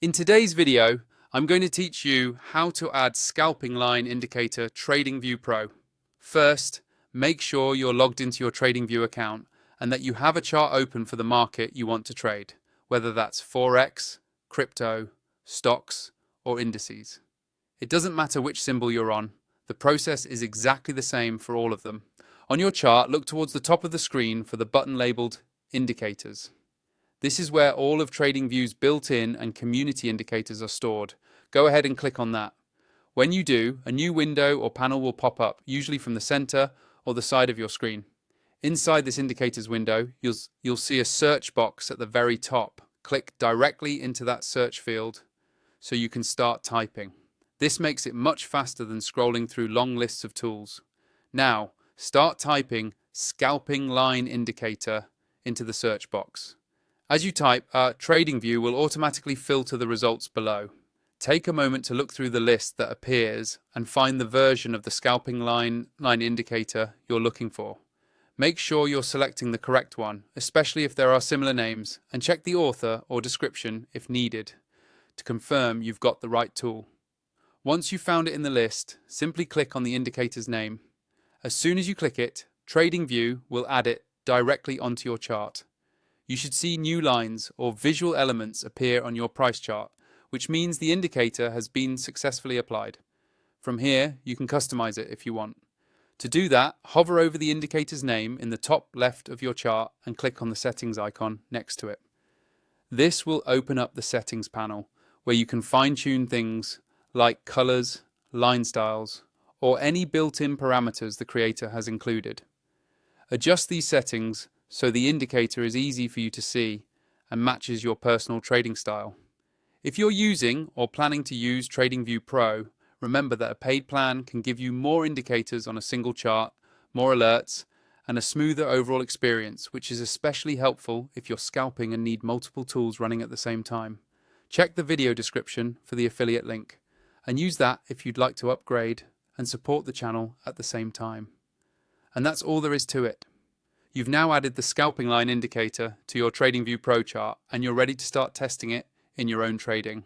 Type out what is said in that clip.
In today's video, I'm going to teach you how to add Scalping Line Indicator TradingView Pro. First, make sure you're logged into your TradingView account and that you have a chart open for the market you want to trade, whether that's Forex, crypto, stocks, or indices. It doesn't matter which symbol you're on, the process is exactly the same for all of them. On your chart, look towards the top of the screen for the button labeled Indicators. This is where all of TradingView's built-in and community indicators are stored. Go ahead and click on that. When you do, a new window or panel will pop up, usually from the center or the side of your screen. Inside this indicators window, you'll see a search box at the very top. Click directly into that search field so you can start typing. This makes it much faster than scrolling through long lists of tools. Now, start typing Scalping Line Indicator into the search box. As you type, TradingView will automatically filter the results below. Take a moment to look through the list that appears and find the version of the Scalping Line Indicator you're looking for. Make sure you're selecting the correct one, especially if there are similar names, and check the author or description if needed to confirm you've got the right tool. Once you've found it in the list, simply click on the indicator's name. As soon as you click it, TradingView will add it directly onto your chart. You should see new lines or visual elements appear on your price chart, which means the indicator has been successfully applied. From here, you can customize it if you want. To do that, hover over the indicator's name in the top left of your chart and click on the settings icon next to it. This will open up the settings panel, where you can fine-tune things like colors, line styles, or any built-in parameters the creator has included. Adjust these settings so the indicator is easy for you to see and matches your personal trading style. If you're using or planning to use TradingView Pro, remember that a paid plan can give you more indicators on a single chart, more alerts, and a smoother overall experience, which is especially helpful if you're scalping and need multiple tools running at the same time. Check the video description for the affiliate link, and use that if you'd like to upgrade and support the channel at the same time. And that's all there is to it. You've now added the Scalping Line Indicator to your TradingView Pro chart, and you're ready to start testing it in your own trading.